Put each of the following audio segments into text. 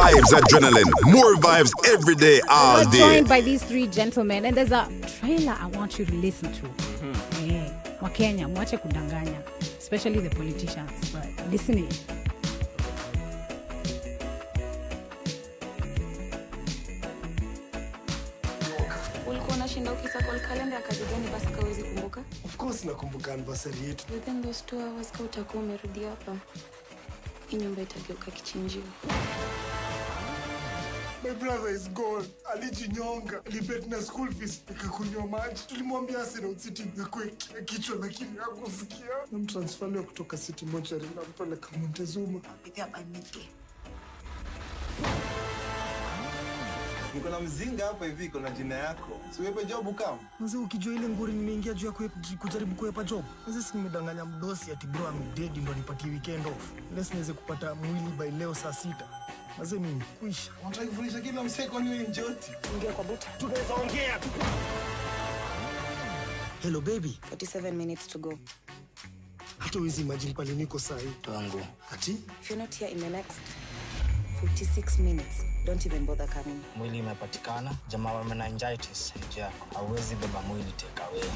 vibes, adrenaline. More vibes every day, all We're day. joined by these three gentlemen, and there's a trailer I want you to listen to. Wakenya, mwache kudanganya, especially the politicians. But listen in. Of course nakumbuka anniversary yetu. Within those 2 hours ka utakuwa umerudi hapa. Hii nyumba itageuka kichinjio. My brother is gone. Alijinyonga. Alibet na school fees. Nikakunywa maji. Tulimwambia asina city ngakwe kichwa lakini hakusikia. Namtransfer leo kutoka city mochari na mpeleka Montezuma. Pitia paniki. Niko na mzinga hapa hivi kuna jina yako. Siwepe job kama. Mzee ukijua ile ngori nimeingia juu ya kujaribu kuepa job. Mzee si nimedanganya mdosi ati bro amededi ndo nipatie weekend off. Let's niweze kupata mwili by leo saa 6. Mzee mimi kuisha. Unataka kufundisha kila msee kwa nini njoti? Ingia kwa buta. Tunaweza ongea. Hello baby. 47 minutes to go. Hata uwezi imagine pale niko saa hii. Twangu. Ati? If you're not here in the next 46 minutes, don't even bother coming. Mwili imepatikana, jamaa wa meningitis nje yako. Hauwezi beba mwili take away.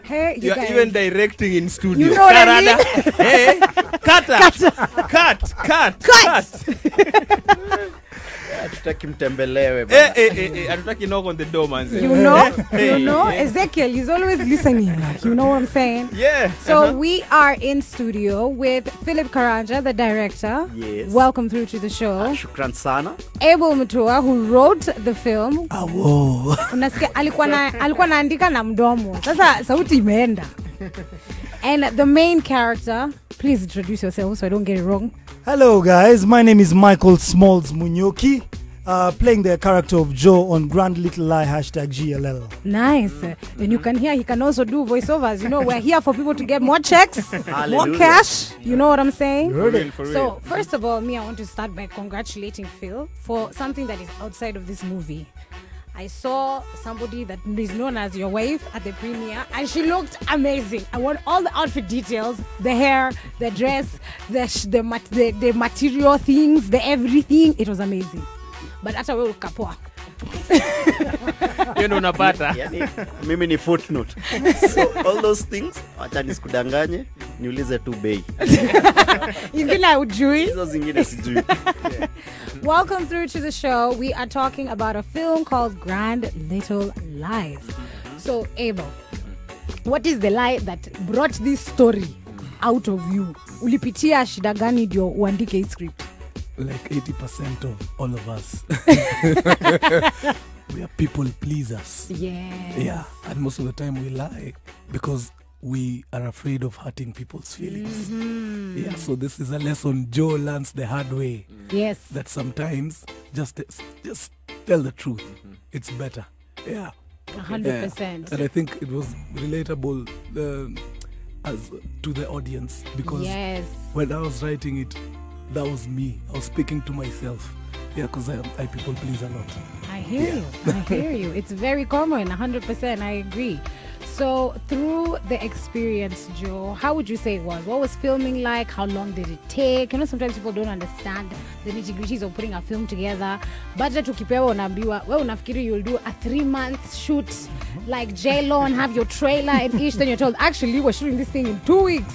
Hey, you You're guys. even directing in studio. You know what I mean? Hey, cut. Hatutaki mtembelewe bana. Hatutaki knock on the door, man. You know, Ezekiel is always listening. You know what I'm saying? Yeah. So we are in studio with Philip Karanja, the director. Yes. Welcome through to the show. Shukran sana. Abel Mutua, who wrote the film. Awo. Unasikia alikuwa naandika na mdomo. Sasa sauti imeenda. And the main character, please introduce yourself so I don't get it wrong. Hello guys, my name is Michael Munyoki, playing the character of Joe on Grand Little Lie #GLL. Nice. And you can hear he can also do voiceovers. You know, we're here for people to get more checks, more cash. You know what I'm saying? For real. So first of all, I want to start by congratulating Phil for something that is outside of this movie. I saw somebody that is known as your wife at the premiere, and she looked amazing. I want all the outfit details, the hair, the dress, the material things, the everything. It was amazing. But after we kapoa. You know unapata. Yani mimi ni footnote. So all those things acha nisikudanganye, niulize tu bei. Ingine ujui. Hizo zingine sijui. Welcome through to the show. We are talking about a film called Grand Little Lies. So, Abel, what is the lie that brought this story out of you? Ulipitia shida gani ndio uandike hii script? Like 80% of all of us. We are people pleasers. Yeah. And most of the time we lie because we are afraid of hurting people's feelings. Yeah, so this is a lesson Joe learns the hard way. Yes. That sometimes just tell the truth. It's better. Yeah. 100%. And I think it was relatable as to the audience because when I was writing it, that was me. I was speaking to myself. Yeah, because I people please a lot. I hear you. I hear you. It's very common. 100%. I agree. So through the experience, Joe, how would you say it was? What was filming like? How long did it take? You know, sometimes people don't understand the nitty-gritties of putting a film together. Budget ukipewa unaambiwa, wewe unafikiri you'll do a 3-month shoot like J-Lo and have your trailer and ish. Then you're told, actually, we're shooting this thing in 2 weeks.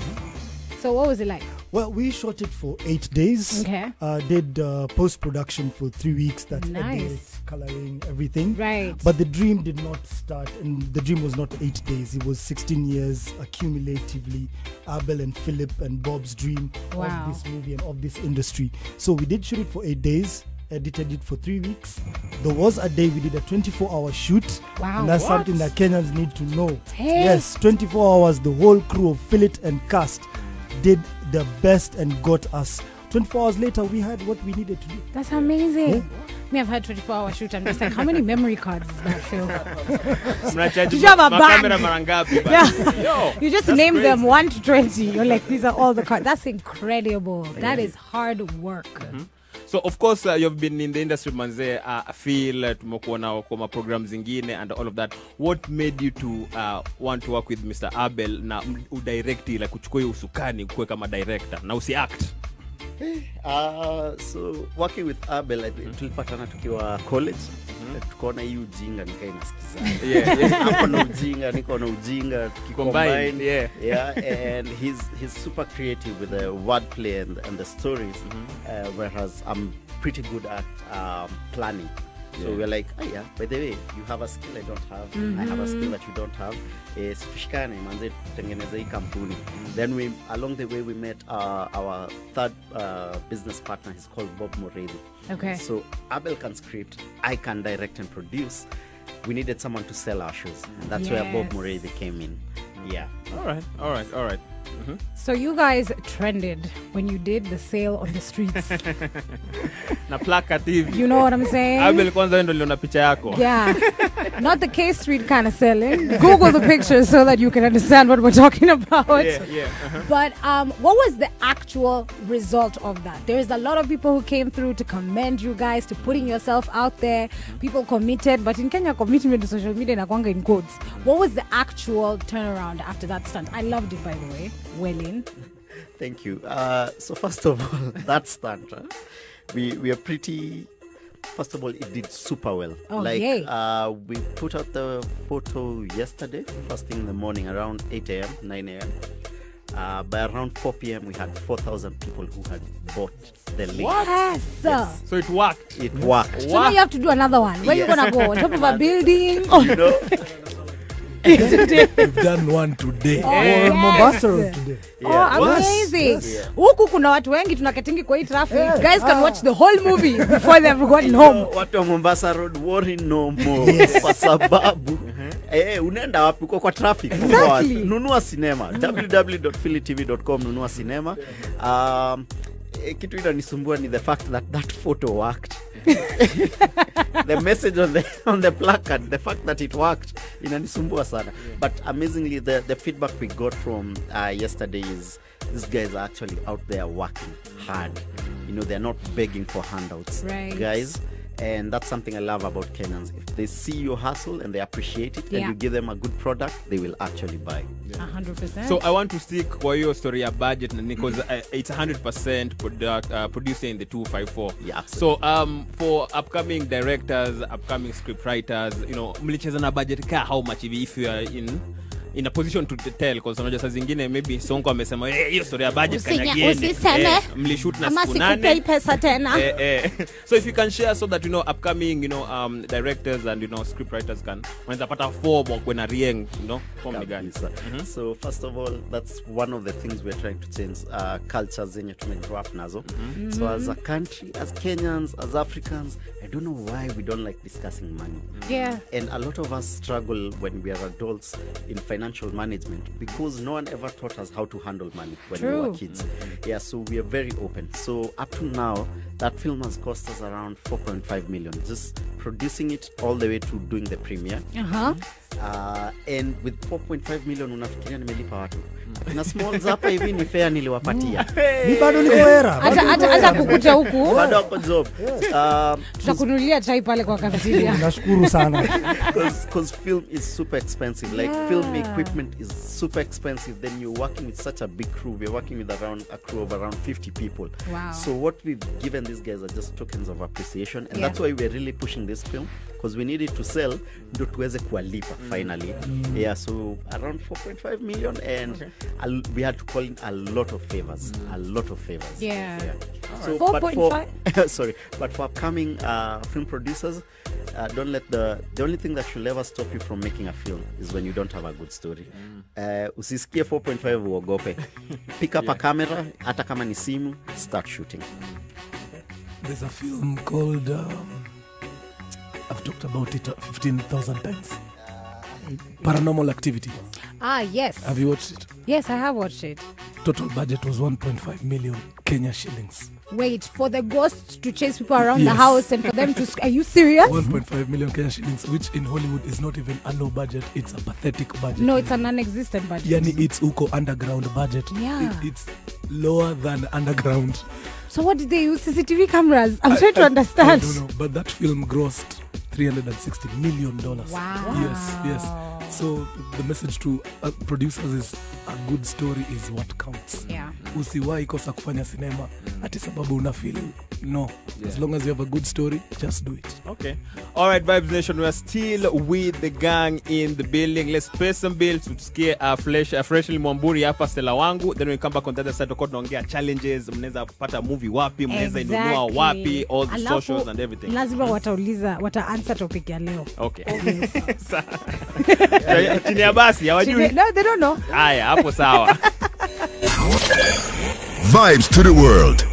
So what was it like? Well, we shot it for 8 days. Okay. Did post-production for 3 weeks. That's edit, coloring, everything. Right. But the dream did not start, and the dream was not 8 days. It was 16 years accumulatively. Abel and Philip and Bob's dream of this movie and of this industry. So we did shoot it for 8 days. edited it for 3 weeks. There was a day we did a 24-hour shoot. Wow. And that's something that Kenyans need to know. Hey. Yes, 24 hours, the whole crew of Fillet and cast did their best and got us. 24 hours later, we had what we needed to do. That's amazing. Me, I've had 24-hour shoot. I'm just like, how many memory cards is that, Phil? Did you have a bag? Yeah. You just name them 1 to 20. You're like, these are all the cards. That's incredible. That is hard work. So of course you've been in the industry manze, feel tumekuona kwa programs zingine and all of that. What made you to want to work with Mr. Abel na udirect like kuchukua usukani kuwe kama director na usiact? So working with Abel, tulipatana tukiwa college. Tukaona hii ujinga nikai nasikiza. Hapo na ujinga, niko na ujinga combined. Yeah, and he's super creative with the wordplay and the stories, whereas I'm pretty good at planning. So we're like, by the way, you have a skill I don't have. I have a skill that you don't have. Situshikane manze tutengeneze hii kampuni. Then along the way we met our third business partner. He's called Bob Mureithi. Okay. So Abel can script, I can direct and produce. We needed someone to sell our shows, and that's where Bob Mureithi came in. Yeah. All right. So you guys trended when you did the sale on the streets. Na placard hivi. You know what I'm saying? Abel kwanza ndo niliona picha yako. Yeah. Not the K Street kind of selling. Google the pictures so that you can understand what we're talking about. But what was the actual result of that? There is a lot of people who came through to commend you guys, to putting yourself out there. People committed, but in Kenya, commitment to social media inakuanga in codes. What was the actual turnaround after that stunt? I loved it, by the way. Well in. Thank you. So first of all, that stunt, we are pretty. First of all, it did super well. We put out the photo yesterday, first thing in the morning, around 8 a.m., 9 a.m. By around 4 p.m., we had 4,000 people who had bought the link. Yes. So it worked. It worked. So now you have to do another one. Where you gonna go? On top of a building? You know. We've done one today. Mombasa today. Amazing. Huku kuna watu wengi tunaketingi kwa hii traffic. Guys can watch the whole movie before they've gotten home. Watu wa Mombasa Road worry no more. Kwa sababu unaenda wapi kwa traffic? Exactly. Nunua cinema. www.phillytv.com nunua cinema. Kitu inanisumbua ni the fact that photo worked. The message on the placard, the fact that it worked, inanisumbua sana. But amazingly, the feedback we got from yesterday is these guys are actually out there working hard. You know, they're not begging for handouts, guys. And that's something I love about Kenyans. If they see your hustle and they appreciate it, and you give them a good product, they will actually buy. 100%. So I want to stick kwa your story ya budget because it's 100% produced in the 254. Yeah, so for upcoming directors, upcoming script writers, you know, mlicheza na budget ka how much if you are in a position to tell, because unajua saa zingine maybe Sonko amesema hiyo story ya budget kanyagieni mlishoot na siku 8 pesa tena. So if you can share so that you know upcoming directors and script writers can wanaweza pata form wa kwenda rieng, form ni gani. So first of all, that's one of the things we're trying to change, cultures zenye tumegrow up nazo. So as a country, as Kenyans, as Africans, I don't know why we don't like discussing money. And a lot of us struggle when we are adults in financial management because no one ever taught us how to handle money when we were kids. So we are very open. So up to now, that film has cost us around 4.5 million, just producing it all the way to doing the premiere. And with 4.5 million unafikiria nimelipa watu. Na small zapa hivi ni fair niliwapatia. Ni bado niko hera. Hata kukuja huku. Bado wako job. Tutakununulia chai pale kwa cafeteria. Nashukuru sana. Because film is super expensive. Like film equipment is super expensive. Then you're working with such a big crew. We're working with a crew of around 50 people. Wow. So what we've given these guys are just tokens of appreciation. And that's why we're really pushing this film. Because we need it to sell ndo tuweze kuwalipa finally. So around 4.5 million and we had to call in a lot of favors. So, 4.5. But for upcoming film producers, don't let the only thing that should ever stop you from making a film is when you don't have a good story. Usisikie 4.5 uogope. Pick up a camera, hata kama ni simu, start shooting. There's a film called I've talked about it 15,000 times. Paranormal Activity. Yes. Have you watched it? Yes, I have watched it. Total budget was 1.5 million Kenya shillings. Wait, for the ghosts to chase people around the house and for them to... Are you serious? 1.5 million Kenya shillings, which in Hollywood is not even a low budget. It's a pathetic budget. No, it's a non-existent budget. Yani, it's uko underground budget. Yeah. It's lower than underground. So what did they use? CCTV cameras? I'm trying to understand. I don't know, but that film grossed $360 million. Wow. Yes. So the message to producers is a good story is what counts. Yeah. Usiwahi kosa kufanya cinema ati sababu una feel. No. Yeah. As long as you have a good story, just do it. Okay. All right, Vibes Nation, we are still with the gang in the building. Let's pay some bills to scare freshly Mwamburi hapa Stella wangu. Then we come back on the other side to tunaongea challenges, mnaweza pata movie wapi, mnaweza inunua wapi, all the socials and everything. Lazima wata-answer topic ya leo. Okay. Chini ya basi, hawajui. No, they don't know. Haya, hapo sawa. Vibes to the world.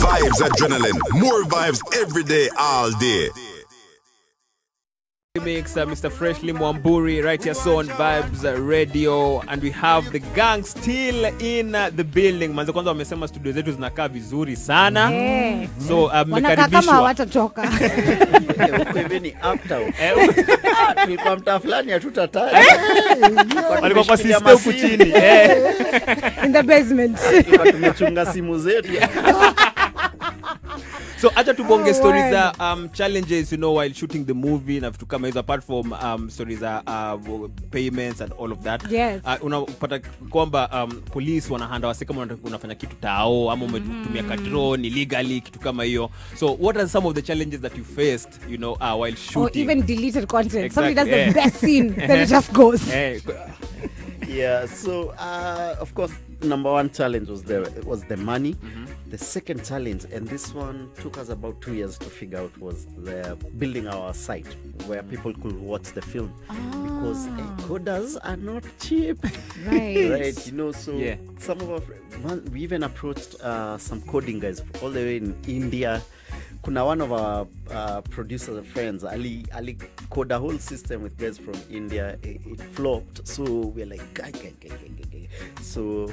Vibes Adrenaline. More vibes every day, all day. Mix Mr. Freshly Mwamburi right here so on Vibes Radio, and we have the gang still in the building. Manzo kwanza wamesema studio zetu zinakaa vizuri sana. So wanakaa kama hawatatoka. Uko hivi ni uptown. Tulikuwa mtaa fulani hatutataja. Walikuwa kwa system huku chini. In the basement. Tumechunga simu zetu. So acha tubonge stories za challenges, you know, while shooting the movie na vitu kama hizo, apart from stories za payments and all of that. Yes. Unapata kwamba police wanahanda wasi kama unafanya kitu tao ama umetumia drone illegally, kitu kama hiyo. So what are some of the challenges that you faced, you know, while shooting? Or even deleted content. Exactly. Somebody does the best scene, then it just goes. Yeah, so of course number one challenge was the money. The second challenge, and this one took us about 2 years to figure out, was the building our site where people could watch the film, because coders are not cheap. Right, you know, so some of our we even approached some coding guys all the way in India. Kuna one of our producer friends, Ali code a whole system with guys from India. It flopped, so we're like, so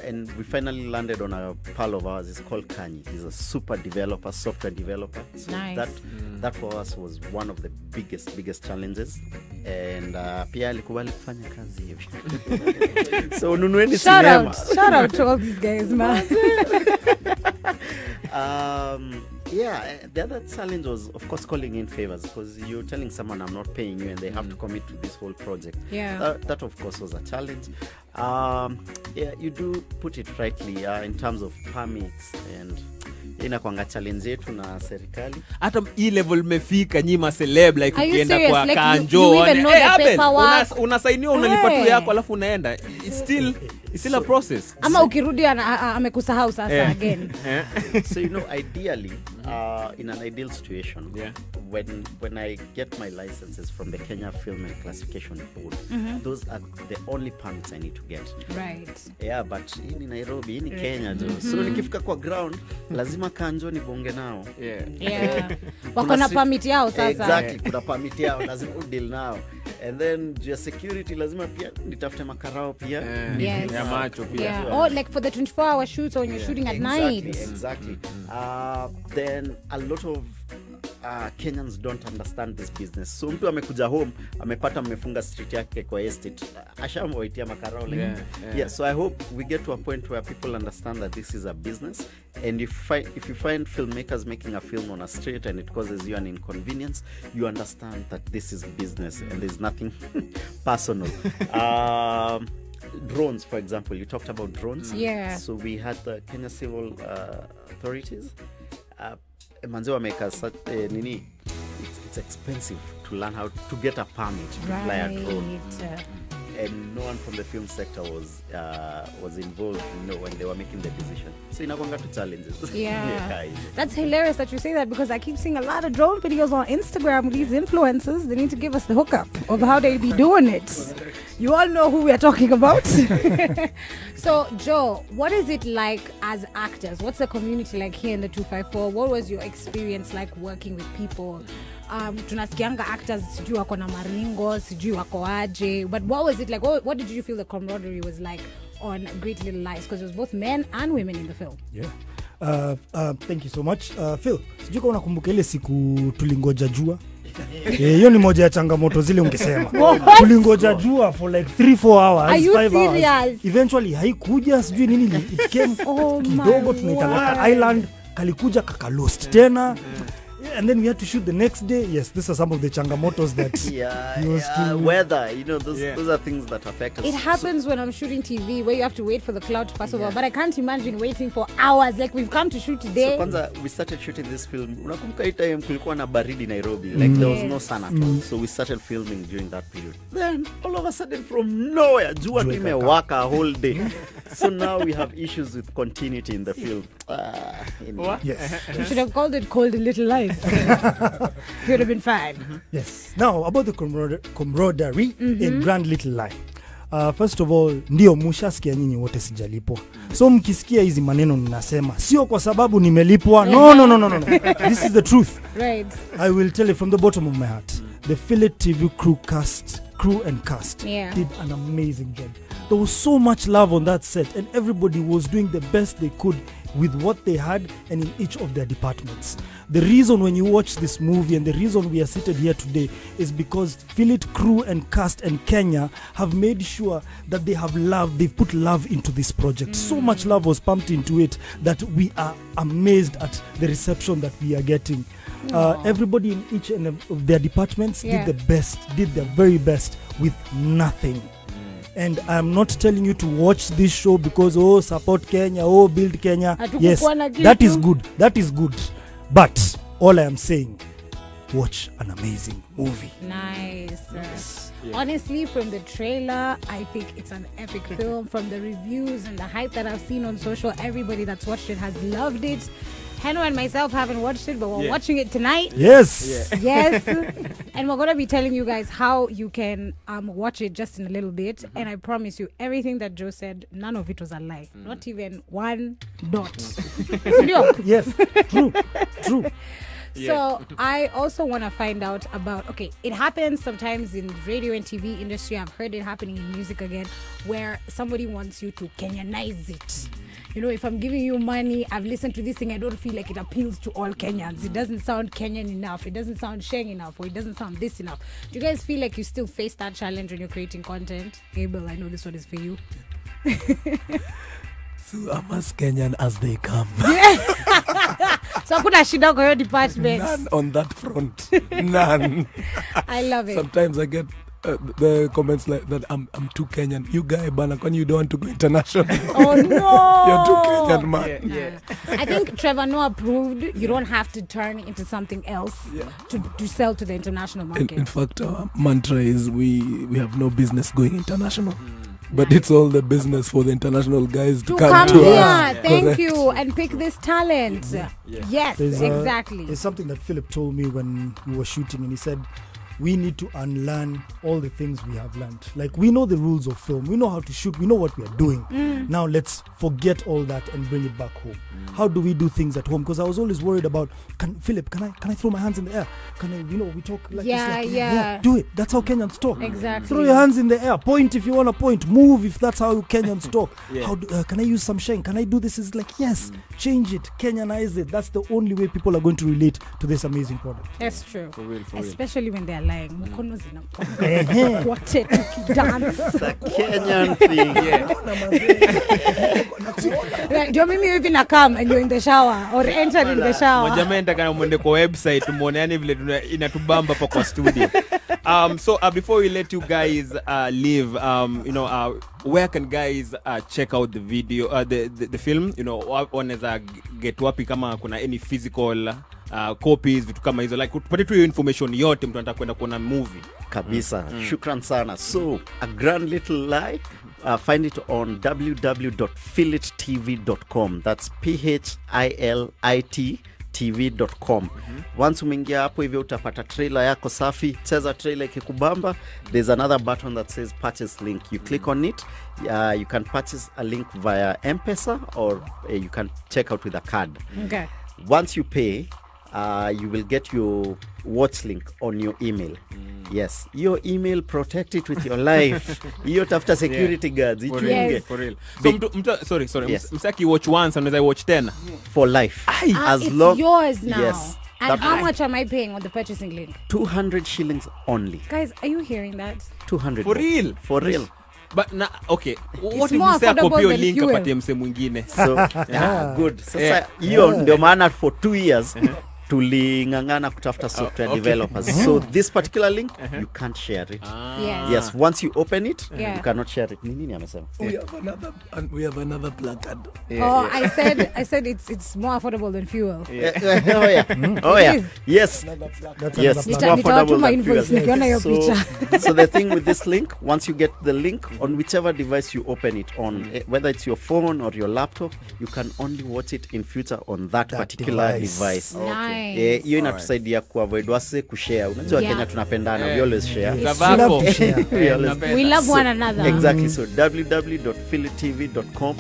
and we finally landed on a pal of ours. It's called Kanyi. He's a super developer, software developer. So that for us was one of the biggest challenges. And pia alikubali kufanya kazi hivi. So nunueni cinema. Shout out to all these guys, man. The other challenge was, of course, calling in favors, because you're telling someone I'm not paying you and they have to commit to this whole project. That of course was a challenge. You do put it rightly in terms of permits, and inakwanga challenge yetu na serikali. Hata hii level mmefika nyima celeb, like ukienda kwa like Kanjo Abel, unasainiwa unalipa tu yako alafu unaenda. It's still a process. Ama ukirudi amekusahau sasa again. So you know, ideally in an ideal situation, when I get my licenses from the Kenya Film and Classification Board, those are the only permits I need to get. Right. Yeah, but in Nairobi, in Kenya, so nikifika kwa ground, lazima Kanjo ni bonge nao. Wako na permit yao sasa. Exactly, kuna permit yao, lazima deal nao. And then your security lazima pia nitafute makarao pia. Ya macho pia. Or like for the 24-hour shoots, or when you're shooting at night. Exactly. Then a lot of Kenyans don't understand this business. So mtu amekuja home, amepata mmefunga street yake kwa estate, ashamwaitia makarao like, yeah. So I hope we get to a point where people understand that this is a business, and if you find filmmakers making a film on a street and it causes you an inconvenience, you understand that this is business and there's nothing personal. Drones, for example, you talked about drones. Yeah. So we had the Kenya Civil Authorities. Manzewa make it's expensive to learn how to get a permit to fly a drone. And no one from the film sector was involved, when they were making the decision. So inakwanga to challenges. Yeah. That's hilarious that you say that, because I keep seeing a lot of drone videos on Instagram with these influencers. They need to give us the hookup of how they be doing it. You all know who we are talking about. So, Joe, what is it like as actors? What's the community like here in the 254? What was your experience like working with people? Tunasikianga actors sijui wako na maringo, sijui wako aje, but what was it like? What did you feel the camaraderie was like on Great Little Lies? Because it was both men and women in the film. Yeah. Thank you so much. Phil, sijui kama unakumbuka ile siku tulingoja jua. Hiyo ni moja ya changamoto zile ungesema. Tulingoja jua for like 3-4 hours, 5 hours. Eventually haikuja, sijui nini it came kidogo, tunaita island, kalikuja kakalost tena. And then we had to shoot the next day. Yes, these are some of the changamotos that weather, those are things that affect us. It happens when I'm shooting TV, where you have to wait for the cloud to pass over, but I can't imagine waiting for hours. Like, we've come to shoot today. So kwanza we started shooting this film, unakumbuka hii time kulikuwa na baridi Nairobi, like there was no sun at all. So we started filming during that period. Then all of a sudden from nowhere, jua imewaka a whole day. So now we have issues with continuity in the film. Anyway. Yes. You should have called it Cold Little Lies. Could have been fine. Yes. Now, about the camaraderie in Grand Little Lie. First of all, ndio mushasikia nyinyi wote sijalipwa. So mkisikia hizi maneno ninasema sio kwa sababu nimelipwa. No. This is the truth. Right. I will tell you from the bottom of my heart. The Philip TV crew and cast did an amazing job. There was so much love on that set, and everybody was doing the best they could with what they had and in each of their departments. The reason when you watch this movie and the reason we are seated here today is because Philip crew and cast and Kenya have made sure that they have love, they've put love into this project. So much love was pumped into it that we are amazed at the reception that we are getting. Everybody in each and of their departments did their very best with nothing. And I'm not telling you to watch this show because support Kenya, build Kenya. Yes, that is good. But all I am saying, watch an amazing movie. Nice. Yes. Honestly, from the trailer, I think it's an epic film. From the reviews and the hype that I've seen on social, everybody that's watched it has loved it. Heno and myself haven't watched it, but we're watching it tonight. Yes. Yes. And we're going to be telling you guys how you can watch it just in a little bit. And I promise you, everything that Joe said, none of it was a lie. Not even one dot. Yes. True. So I also want to find out about, it happens sometimes in radio and TV industry. I've heard it happening in music again, where somebody wants you to Kenyanize it. If I'm giving you money, I've listened to this thing, I don't feel like it appeals to all Kenyans. It doesn't sound Kenyan enough. It doesn't sound Sheng enough, or it doesn't sound this enough. Do you guys feel like you still face that challenge when you're creating content? Abel, I know this one is for you. So I'm as Kenyan as they come. So I put a shida kwa your department. None on that front. None. I love it. Sometimes I get the comments like that I'm too Kenyan. You guy bana, when you don't want to go international. Oh no. You're too Kenyan, man. Yeah. I think Trevor Noah proved you don't have to turn into something else to sell to the international market. In fact, our mantra is we have no business going international. But it's all the business for the international guys to come to us. Thank you. And pick this talent. Yes, exactly. There's something that Philip told me when we were shooting, and he said, we need to unlearn all the things we have learned. Like, we know the rules of film, we know how to shoot, we know what we are doing. Now let's forget all that and bring it back home. How do we do things at home? Because I was always worried about, Philip, can I throw my hands in the air? Can I, we talk like this, like, do it. That's how Kenyans talk. Exactly. Throw your hands in the air, point if you want to point, move if that's how Kenyans talk. How can I use some sheng? Can I do this? It's like, yes, change it, Kenyanize it. That's the only way people are going to relate to this amazing product. That's true. For real. Especially when they're lying. Mukono zinakuwa. What it dance. It's a Kenyan thing. Do you mean maybe na come and you're in the shower or enter in the shower? Mojamenda kana mwende kwa website muone yani vile inatubamba pa kwa studio. So before we let you guys leave, where can guys check out the video, the film? Wanaweza get wapi kama kuna any physical copies, vitu kama hizo, like tupate tu information yote mtu anataka kwenda kuona movie kabisa. Shukran sana. So a grand little lie, find it on www.philittv.com. That's PHILIT.tv.com. Once umeingia hapo hivyo utapata trailer yako safi. Cheza trailer ikikubamba, there's another button that says purchase link. You click on it, you can purchase a link via M-Pesa or you can check out with a card. Okay. Once you pay, you will get your watch link on your email. Yes, your email, protect it with your life. You tafuta security guards. For real. So sorry. Msaki watch once and I watch 10 for life. As long yours now. Yes. And how much am I paying on the purchasing link? 200 shillings only. Guys, are you hearing that? 200. For real? For real. But okay, what if you say a copy your link apate mse mwingine? So good. Sasa hiyo ndio maana for 2 years tulingangana kutafuta software developers. So this particular link, you can't share it. Yes, once you open it, you cannot share it. Nini amesema? We have another placard. I said it's more affordable than fuel. Oh yeah. Yes. Yes. It's more affordable than fuel. So the thing with this link, once you get the link on whichever device you open it on, whether it's your phone or your laptop, you can only watch it in future on that particular device. Nice. Hiyo inatusaidia kuavoid wase kushare. Unajua Kenya tunapendana, we always share. We love one another. Exactly. So www.philittv.com.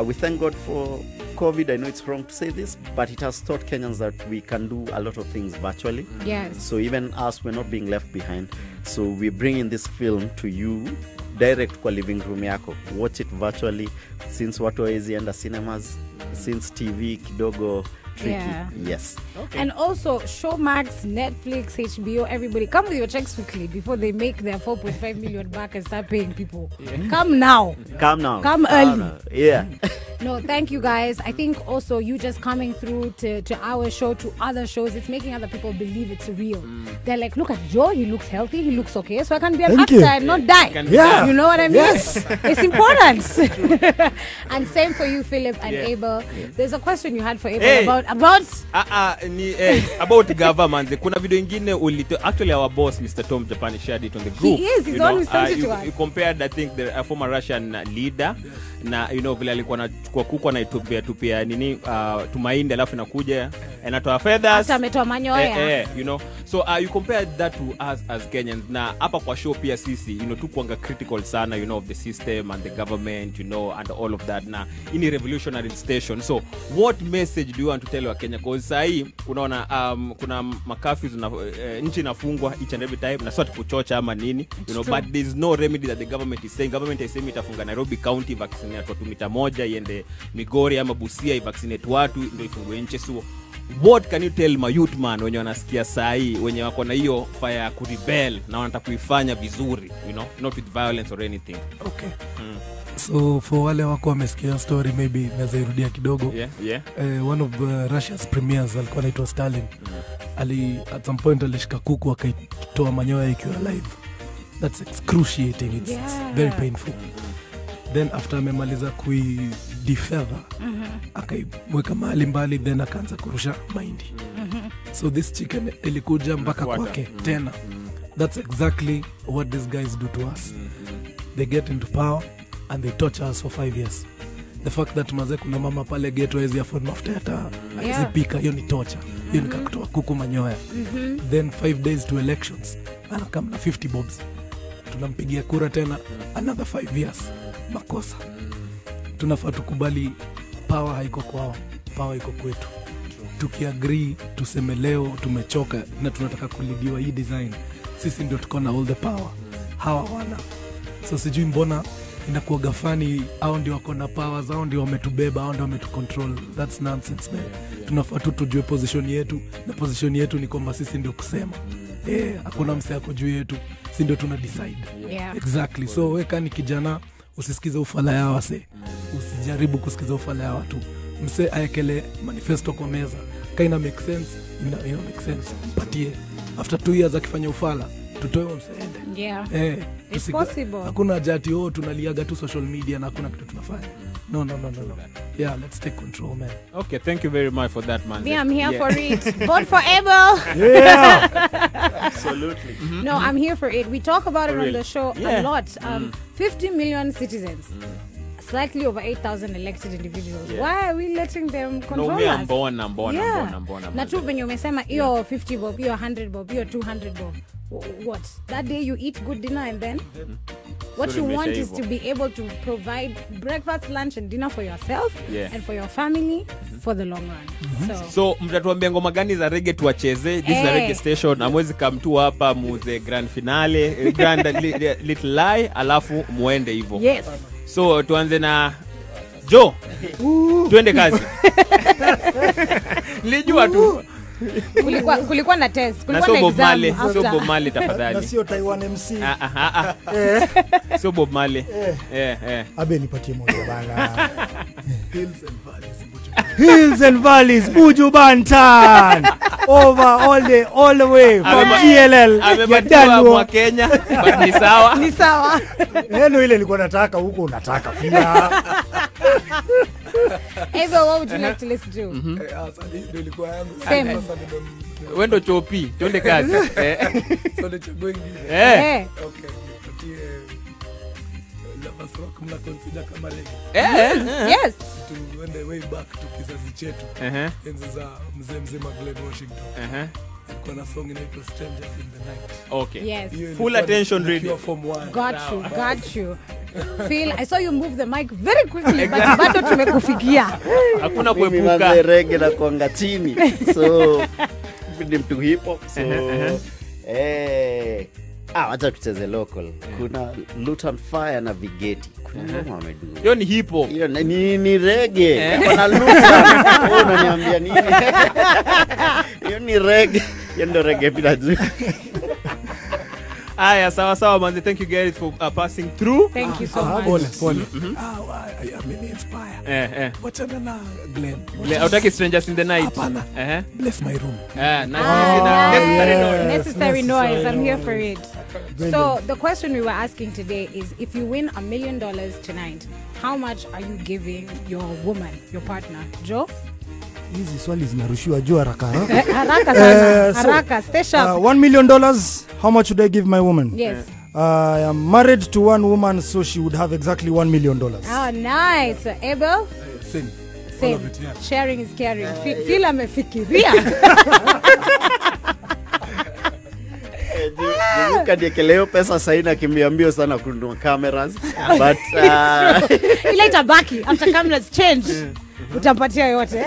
We thank God for COVID. I know it's wrong to say this, but it has taught Kenyans that we can do a lot of things virtually. Yes. So even us, we're not being left behind. So we're bringing this film to you direct kwa living room yako. Watch it virtually, since watu hawezi enda cinemas, since TV kidogo tricky. Yes. Okay. And also Showmax, Netflix, HBO, everybody come with your checks quickly before they make their 4.5 million back and start paying people. Come now. Come early. Yeah. No, thank you guys. I think also you just coming through to our show, to other shows, it's making other people believe it's real. They're like, look at Joe, he looks healthy, he looks okay, so I can be an actor and not die. You know what I mean? Yes. It's important. And same for you, Philip and Abel. There's a question you had for Abel about government. Kuna video ingine actually our boss Mr. Tom Japan shared it on the group. He is, he's always sent it to us. You compared, I think, a former Russian leader na vile alikuwa anachukua kuku na tupia nini tumaindi alafu inakuja anatoa feathers hata ametoa manyoya. So you compare that to us as Kenyans. Na hapa kwa show pia sisi tu kuanga critical sana of the system and the government and all of that na ini revolutionary station. So what message do you want to tell our Kenya? Because sahi unaona kuna makafis na nchi inafungwa each and every time na sio kuchocha ama nini but there's no remedy that the government is saying. Government is saying itafunga Nairobi county vaccinate watu 100 iende Migori ama Busia vaccinate watu ndio ifungue nchi. So what can you tell my youth man wenye wanasikia sahi wenye wako na hiyo fire ya kurebel na wanataka kuifanya vizuri not with violence or anything? Okay. So for wale wako wamesikia story, maybe naweza irudia kidogo. One of Russia's premiers alikuwa anaitwa Stalin. At some point alishika kuku akaitoa manyoya ikiwa live. That's excruciating. It's very painful. Then after amemaliza defeather akaimweka mahali mbali, then akaanza kurusha mahindi. So this chicken ilikuja mpaka kwake tena. That's exactly what these guys do to us. They get into power and they torture us for 5 years. The fact that maze kuna mama pale ghetto hawezi afford mafuta hata hawezi pika, hiyo ni torture. Hiyo ni kutoa kuku manyoya. Then 5 days to elections, anakam na 50 bobs, tunampigia kura tena another 5 years. Makosa. Tunafaa tukubali power haiko kwao, power iko kwetu. Tukiagree tuseme leo tumechoka na tunataka kulidiwa hii design, sisi ndio tuko na all the power, hawa wana. So sijui mbona inakuwa gafani, hao ndio wako na power, hao ndio wametubeba, hao ndio wametucontrol. That's nonsense man. Tunafaa tu tujue position yetu, na position yetu ni kwamba sisi ndio kusema hakuna mse ako juu yetu, sisi ndio tuna decide. Exactly. So weka ni kijana, usisikize ufala ya wase, usijaribu kusikiza ufala ya watu. Mse aekele manifesto kwa meza, kaina make sense, ina make sense, patie. After 2 years akifanya ufala, tutoe mseende. It's possible. Hakuna jati tunaliaga tu social media na hakuna kitu tunafanya. No. Yeah, let's take control, man. Okay, thank you very much for that, man. I'm here for it. Vote for Abel. Yeah. Absolutely. No, I'm here for it. We talk about it on the show a lot. 50 million citizens. Slightly over 8,000 elected individuals. Why are we letting them control us? I'm born. Na tu venye umesema hiyo 50 bob, hiyo 100 bob, hiyo 200 bob. What? That day you eat good dinner and then what you want is to be able to provide breakfast, lunch and dinner for yourself and for your family for the long run. So mtatuambia ngoma gani za reggae tuwacheze? This is a reggae station. Amwezi kamtu hapa muze grand finale, grand little lie, alafu muende hivyo. Yes. So tuanze na Joe. Tuende kazi. Nilijua tu. Kulikuwa na test, kulikuwa na exam. So Bob Marley tafadhali. Na sio Taiwan MC. So Bob Marley. Abe nipatie moja bana. Hills and Valleys, Buju Bantan. Over all the way from GLL. Amebatiwa mwa Kenya, but ni sawa. Ni sawa. Heno ile nilikuwa nataka huko unataka pia. Abel, what would you like to listen to? Same. Wendo chopi, tuende kazi. So the chaguo ingine. Okay. Rock mna consider kama reggae. Yes. Tuende way back to kizazi chetu. Enzi za mzee Glen Washington. Kuna song inaitwa Strangers in the Night. Okay. Yes. Full attention ready. Got you. Phil, I saw you move the mic very quickly, but bado tumekufikia. Hakuna kuepuka. Mimi reggae na kuanga chini. So ni mtu hip hop. So wacha tucheze local. Kuna Luton Fire na Vigeti. Kuna ngoma wamedu. Hiyo ni hip hop. Hiyo ni reggae. Kuna Luton. Unaniambia nini? Hiyo ni reggae. Hiyo ndio reggae bila juu. Aya, sawa manze, thank you guys for passing through. Thank you so much. I mean inspire. Wachana na Glen. Autaki Strangers in the Night. Bless my room. Necessary noise. I'm here for it. So the question we were asking today is, if you win $1 million tonight, how much are you giving your woman, your partner? Joe? Hizi swali zinarushiwa juu haraka. Haraka sana. Haraka, stay sharp. $1 million, how much would I give my woman? Yes. I am married to one woman, so she would have exactly $1 million. Oh, nice. Abel? Same. All of it, yeah. Sharing is caring. Feel amefikiria. Kadiekeleo pesa saina kimbiambio sana kununua cameras, but ile itabaki after cameras change. Utampatia yote.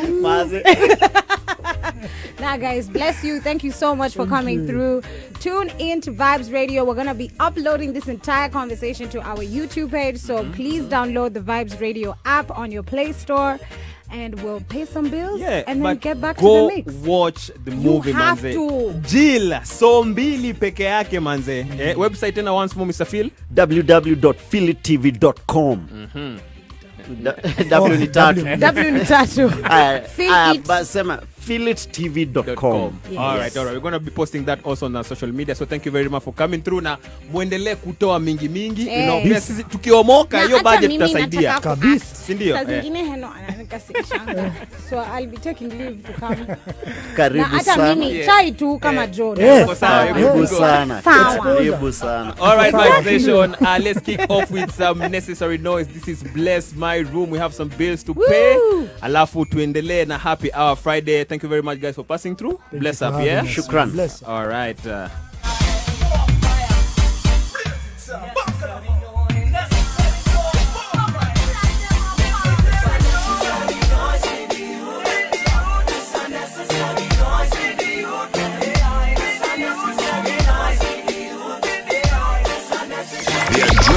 Now guys, bless you. Thank you so much for coming through. Tune in to Vibes Radio. We're going to be uploading this entire conversation to our YouTube page, so please download the Vibes Radio app on your Play Store. And we'll pay some bills and then get back to the mix. Go watch the movie, manze. You have to. Jill, so mbili peke yake, manze. Website tena once more, Mr. Phil. www.philitv.com. W ni tatu. Sema philittv.com. All right. We're going to be posting that also on our social media. So thank you very much for coming through. Na muendelee kutoa mingi. You know, pia sisi tukiomoka hiyo budget tutasaidia. Kabisa. Si ndio? Sasa zingine Heno ananikasirisha. So I'll be taking leave to come. Karibu sana. Hata mimi chai tu kama Joe. Karibu sana. Karibu sana. All right, my station. Let's kick off with some necessary noise. This is Bless My Room. We have some bills to pay. Alafu tuendelee na Happy Hour Friday. Thank you very much, guys, for passing through. Bless up, yeah? Shukran. Bless. All right.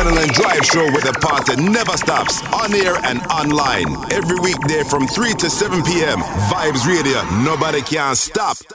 Adrenaline Drive Show where the party never stops. On air and online. Every weekday from 3 to 7 p.m. Vibes Radio. Nobody can stop.